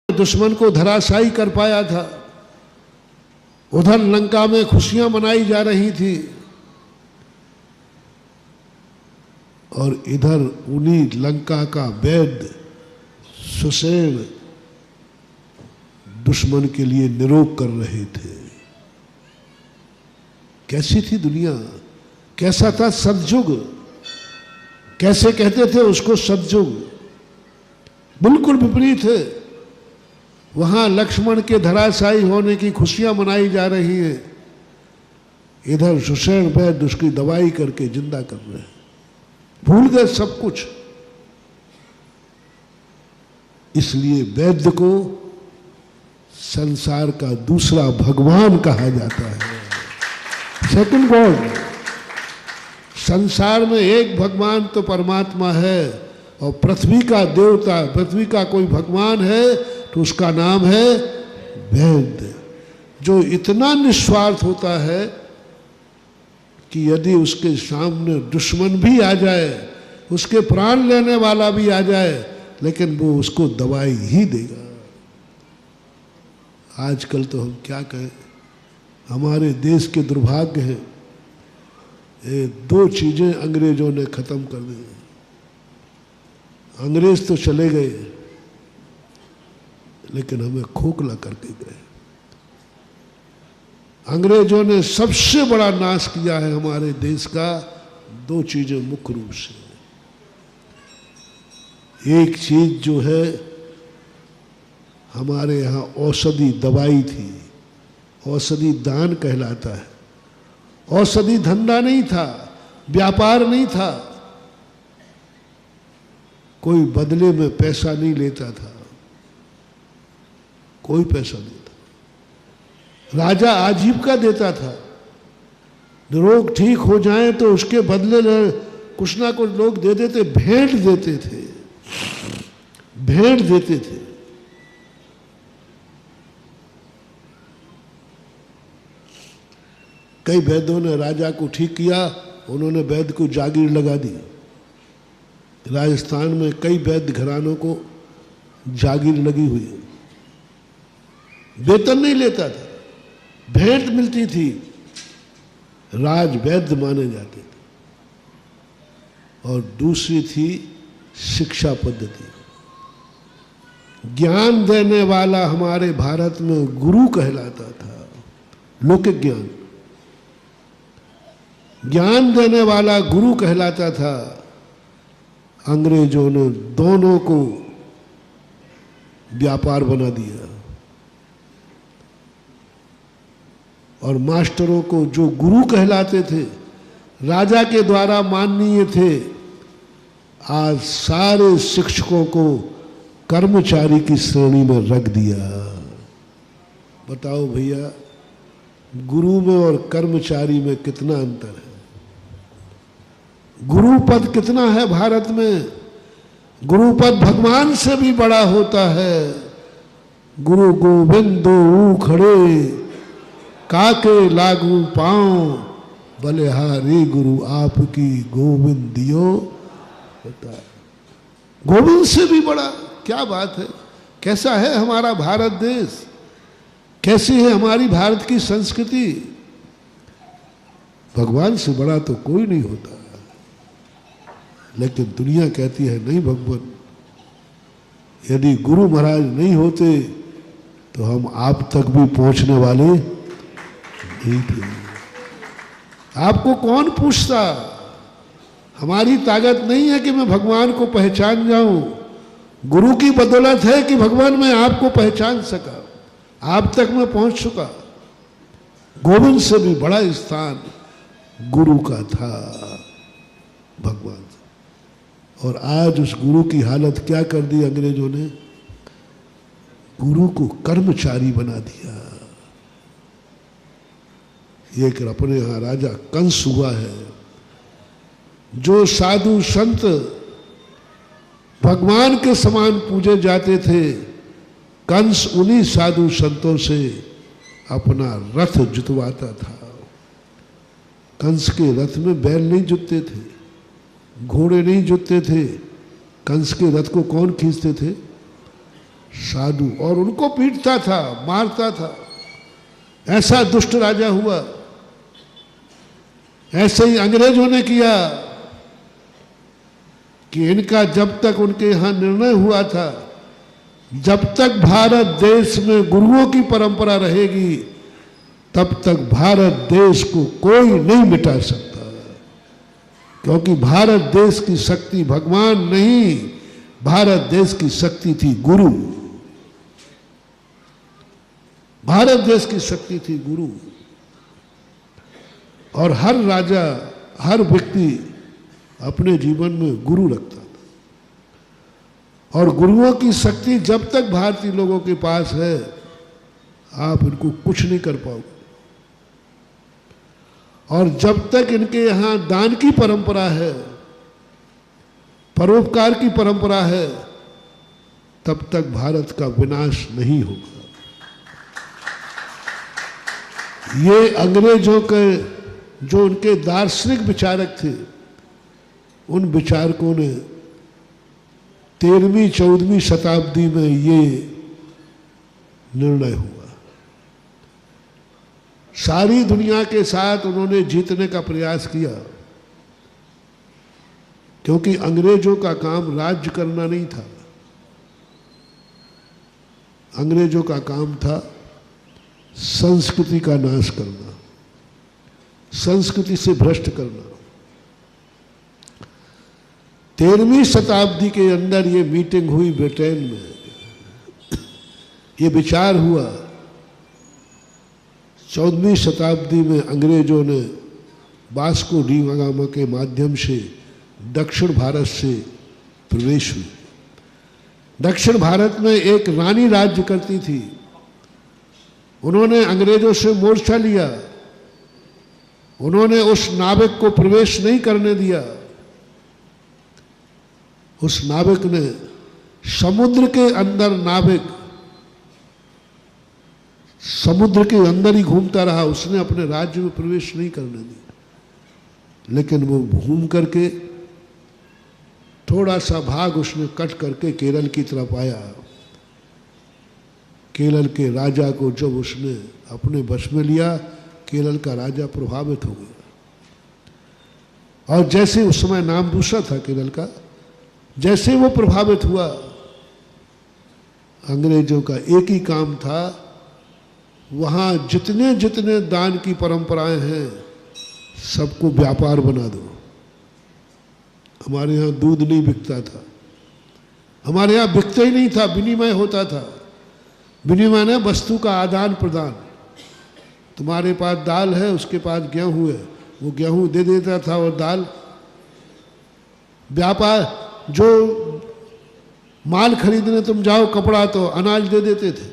दुश्मन को धराशायी कर पाया था। उधर लंका में खुशियां मनाई जा रही थी और इधर उन्हीं लंका का वैद्य सुसेन दुश्मन के लिए निरोग कर रहे थे। कैसी थी दुनिया, कैसा था सतयुग, कैसे कहते थे उसको सतयुग, बिल्कुल विपरीत है। वहां लक्ष्मण के धराशायी होने की खुशियां मनाई जा रही हैं, इधर सुसेन वैद्य उसकी दवाई करके जिंदा कर रहे हैं। भूल गए सब कुछ। इसलिए वैद्य को संसार का दूसरा भगवान कहा जाता है, सेकंड गॉड। संसार में एक भगवान तो परमात्मा है और पृथ्वी का देवता, पृथ्वी का कोई भगवान है तो उसका नाम है वैद्य, जो इतना निस्वार्थ होता है कि यदि उसके सामने दुश्मन भी आ जाए, उसके प्राण लेने वाला भी आ जाए, लेकिन वो उसको दवाई ही देगा। आजकल तो हम क्या कहें, हमारे देश के दुर्भाग्य हैं, ये दो चीजें अंग्रेजों ने खत्म कर दी। अंग्रेज तो चले गए लेकिन हमें खोखला करके गए। अंग्रेजों ने सबसे बड़ा नाश किया है हमारे देश का, दो चीजें मुख्य रूप से। एक चीज जो है, हमारे यहाँ औषधि दवाई थी, औषधि दान कहलाता है। औषधि धंधा नहीं था, व्यापार नहीं था, कोई बदले में पैसा नहीं लेता था, कोई पैसा नहीं था। राजा आजीविका देता था, रोग ठीक हो जाए तो उसके बदले कुछ ना कुछ लोग दे देते, भेंट देते थे, भेंट देते थे। कई वैद्यों ने राजा को ठीक किया, उन्होंने वैद्य को जागीर लगा दी। राजस्थान में कई वैद्य घरानों को जागीर लगी हुई है, वेतन नहीं लेता था, भेंट मिलती थी, राज वैद्य माने जाते थे। और दूसरी थी शिक्षा पद्धति। ज्ञान देने वाला हमारे भारत में गुरु कहलाता था, लौकिक ज्ञान। ज्ञान देने वाला गुरु कहलाता था। अंग्रेजों ने दोनों को व्यापार बना दिया और मास्टरों को जो गुरु कहलाते थे, राजा के द्वारा माननीय थे, आज सारे शिक्षकों को कर्मचारी की श्रेणी में रख दिया। बताओ भैया, गुरु में और कर्मचारी में कितना अंतर है। गुरु पद कितना है भारत में, गुरु पद भगवान से भी बड़ा होता है। गुरु गोविंदो खड़े काके लागू पांव, बलिहारी गुरु आपकी गोविंद दियो होता है। गोविंद से भी बड़ा, क्या बात है। कैसा है हमारा भारत देश, कैसी है हमारी भारत की संस्कृति। भगवान से बड़ा तो कोई नहीं होता, लेकिन दुनिया कहती है नहीं भगवान, यदि गुरु महाराज नहीं होते तो हम आप तक भी पहुंचने वाले नहीं थे। आपको कौन पूछता, हमारी ताकत नहीं है कि मैं भगवान को पहचान जाऊं। गुरु की बदौलत है कि भगवान मैं आपको पहचान सका, आप तक मैं पहुंच चुका। गोविंद से भी बड़ा स्थान गुरु का था, भगवान। और आज उस गुरु की हालत क्या कर दी अंग्रेजों ने, गुरु को कर्मचारी बना दिया। एक अपने यहां राजा कंस हुआ है, जो साधु संत भगवान के समान पूजे जाते थे, कंस उन्हीं साधु संतों से अपना रथ जुतवाता था। कंस के रथ में बैल नहीं जुतते थे, घोड़े नहीं जुतते थे। कंस के रथ को कौन खींचते थे? साधु, और उनको पीटता था, मारता था। ऐसा दुष्ट राजा हुआ। ऐसे ही अंग्रेजों ने किया कि इनका जब तक उनके यहां निर्णय हुआ था, जब तक भारत देश में गुरुओं की परंपरा रहेगी तब तक भारत देश को कोई नहीं मिटा सकता, क्योंकि भारत देश की शक्ति भगवान नहीं, भारत देश की शक्ति थी गुरु। भारत देश की शक्ति थी गुरु। और हर राजा, हर व्यक्ति अपने जीवन में गुरु रखता था। और गुरुओं की शक्ति जब तक भारतीय लोगों के पास है, आप इनको कुछ नहीं कर पाओगे। और जब तक इनके यहां दान की परंपरा है, परोपकार की परंपरा है, तब तक भारत का विनाश नहीं होगा। ये अंग्रेजों के जो उनके दार्शनिक विचारक थे, उन विचारकों ने 13वीं 14वीं शताब्दी में ये निर्णय हुआ। सारी दुनिया के साथ उन्होंने जीतने का प्रयास किया, क्योंकि अंग्रेजों का काम राज्य करना नहीं था। अंग्रेजों का काम था संस्कृति का नाश करना, संस्कृति से भ्रष्ट करना। 13वीं शताब्दी के अंदर ये मीटिंग हुई ब्रिटेन में, ये विचार हुआ। 14वीं शताब्दी में अंग्रेजों ने वास्को डी गामा के माध्यम से दक्षिण भारत से प्रवेश हुई। दक्षिण भारत में एक रानी राज्य करती थी। उन्होंने अंग्रेजों से मोर्चा लिया। उन्होंने उस नाविक को प्रवेश नहीं करने दिया। उस नाविक ने, समुद्र के अंदर नाविक समुद्र के अंदर ही घूमता रहा, उसने अपने राज्य में प्रवेश नहीं करने दिया। लेकिन वो घूम करके थोड़ा सा भाग उसने कट करके केरल की तरफ आया। केरल के राजा को जब उसने अपने वश में लिया, केरल का राजा प्रभावित हो गया। और जैसे उस समय नाम दूसरा था केरल का, जैसे वो प्रभावित हुआ, अंग्रेजों का एक ही काम था, वहां जितने जितने दान की परंपराएं हैं सबको व्यापार बना दो। हमारे यहाँ दूध नहीं बिकता था, हमारे यहाँ बिकता ही नहीं था, विनिमय होता था। विनिमय ने वस्तु का आदान प्रदान। तुम्हारे पास दाल है, उसके पास गेहूं है, वो गेहूं दे देता था और दाल। व्यापार, जो माल खरीदने तुम जाओ, कपड़ा, तो अनाज दे देते थे।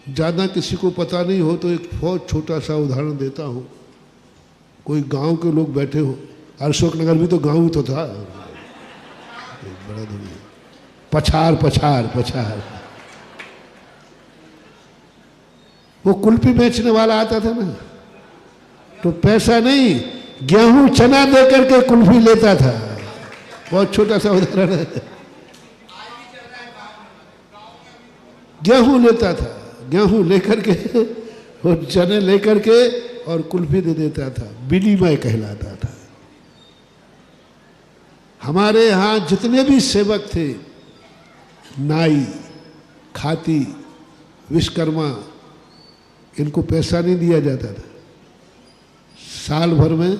ज़्यादा किसी को पता नहीं हो तो एक बहुत छोटा सा उदाहरण देता हूँ। कोई गांव के लोग बैठे हो, अशोक नगर भी तो गांव ही तो था, बड़ा दुनिया, पछार पछार पछार। वो कुल्फी बेचने वाला आता था ना, तो पैसा नहीं, गेहूं चना दे करके कुल्फी लेता था। बहुत छोटा सा उदाहरण है। गेहूं लेता था, गेहूं लेकर के और चने लेकर के और कुल्फी दे देता था। विनिमय कहलाता था। हमारे यहाँ जितने भी सेवक थे, नाई, खाती, विश्वकर्मा, इनको पैसा नहीं दिया जाता था। साल भर में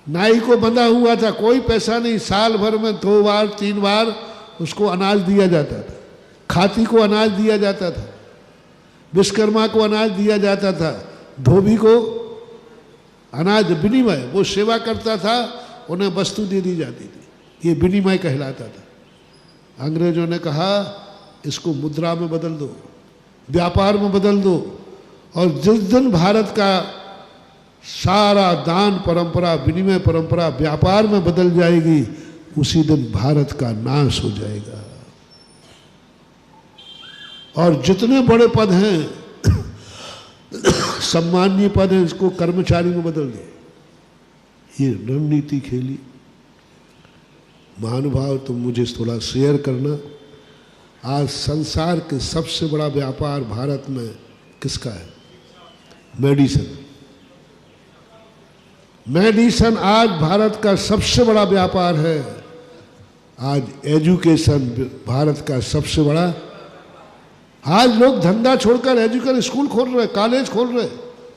नाई को बंधा हुआ था, कोई पैसा नहीं। साल भर में 2 बार 3 बार उसको अनाज दिया जाता था। खाती को अनाज दिया जाता था, विश्वकर्मा को अनाज दिया जाता था, धोबी को अनाज। विनिमय, वो सेवा करता था, उन्हें वस्तु दे दी जाती थी। ये विनिमय कहलाता था। अंग्रेजों ने कहा इसको मुद्रा में बदल दो, व्यापार में बदल दो। और जिस दिन भारत का सारा दान परंपरा, विनिमय परंपरा व्यापार में बदल जाएगी, उसी दिन भारत का नाश हो जाएगा। और जितने बड़े पद हैं, सम्मानीय पद हैं, इसको कर्मचारी में बदल दो। ये रणनीति खेली। महानुभाव तुम मुझे थोड़ा शेयर करना। आज संसार के सबसे बड़ा व्यापार भारत में किसका है? मेडिसिन। मेडिसिन आज भारत का सबसे बड़ा व्यापार है। आज एजुकेशन भारत का सबसे बड़ा। आज लोग धंधा छोड़कर एजुकेशन स्कूल खोल रहे, कॉलेज खोल रहे,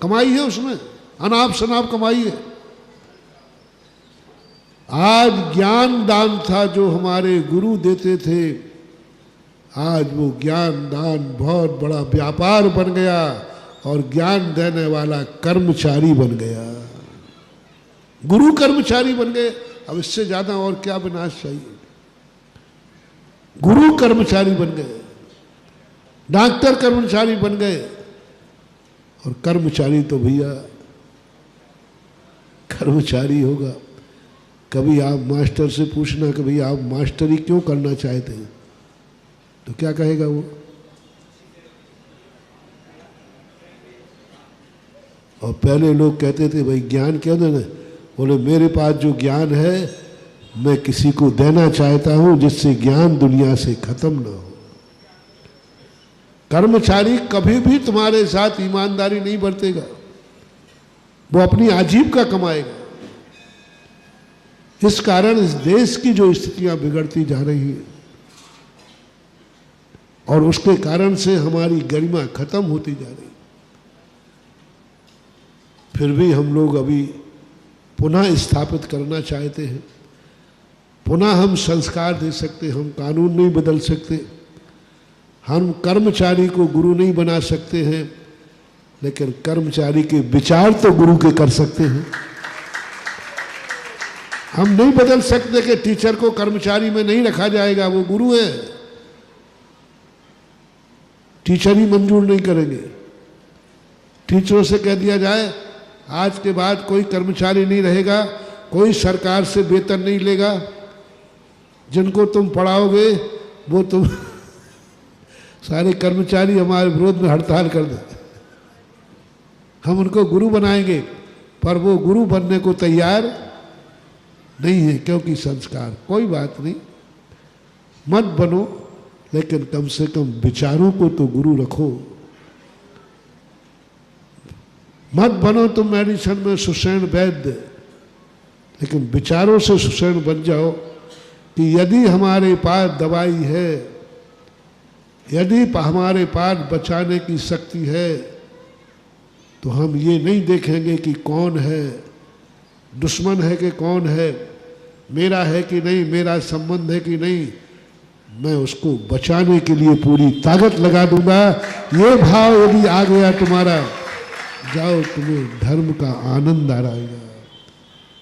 कमाई है उसमें, अनाप शनाप कमाई है। आज ज्ञान दान था जो हमारे गुरु देते थे, आज वो ज्ञान दान बहुत बड़ा व्यापार बन गया और ज्ञान देने वाला कर्मचारी बन गया। गुरु कर्मचारी बन गए। अब इससे ज्यादा और क्या विनाश चाहिए? गुरु कर्मचारी बन गए, डॉक्टर कर्मचारी बन गए। और कर्मचारी तो भैया कर्मचारी होगा। कभी आप मास्टर से पूछना कि भैया आप मास्टरी क्यों करना चाहते हैं, तो क्या कहेगा वो? और पहले लोग कहते थे भाई ज्ञान क्यों देना? बोले मेरे पास जो ज्ञान है मैं किसी को देना चाहता हूं जिससे ज्ञान दुनिया से खत्म ना हो। कर्मचारी कभी भी तुम्हारे साथ ईमानदारी नहीं बरतेगा, वो अपनी आजीविका कमाएगा। इस कारण इस देश की जो स्थितियां बिगड़ती जा रही है और उसके कारण से हमारी गरिमा खत्म होती जा रही। फिर भी हम लोग अभी पुनः स्थापित करना चाहते हैं। पुनः हम संस्कार दे सकते, हम कानून नहीं बदल सकते, हम कर्मचारी को गुरु नहीं बना सकते हैं, लेकिन कर्मचारी के विचार तो गुरु के कर सकते हैं। हम नहीं बदल सकते कि टीचर को कर्मचारी में नहीं रखा जाएगा, वो गुरु है, टीचर ही मंजूर नहीं करेंगे। टीचरों से कह दिया जाए आज के बाद कोई कर्मचारी नहीं रहेगा, कोई सरकार से वेतन नहीं लेगा, जिनको तुम पढ़ाओगे वो तुम सारे कर्मचारी हमारे विरोध में हड़ताल कर दें, हम उनको गुरु बनाएंगे, पर वो गुरु बनने को तैयार नहीं है क्योंकि संस्कार। कोई बात नहीं, मत बनो, लेकिन कम से कम विचारों को तो गुरु रखो। मत बनो तुम मेडिसिन में सुषेण वैद्य, लेकिन विचारों से सुषेण बन जाओ कि यदि हमारे पास दवाई है, यदि हमारे पास बचाने की शक्ति है, तो हम ये नहीं देखेंगे कि कौन है, दुश्मन है कि कौन है, मेरा है कि नहीं, मेरा संबंध है कि नहीं, मैं उसको बचाने के लिए पूरी ताकत लगा दूंगा। ये भाव यदि आ गया तुम्हारा, जाओ तुम्हें धर्म का आनंद आ रहेगा।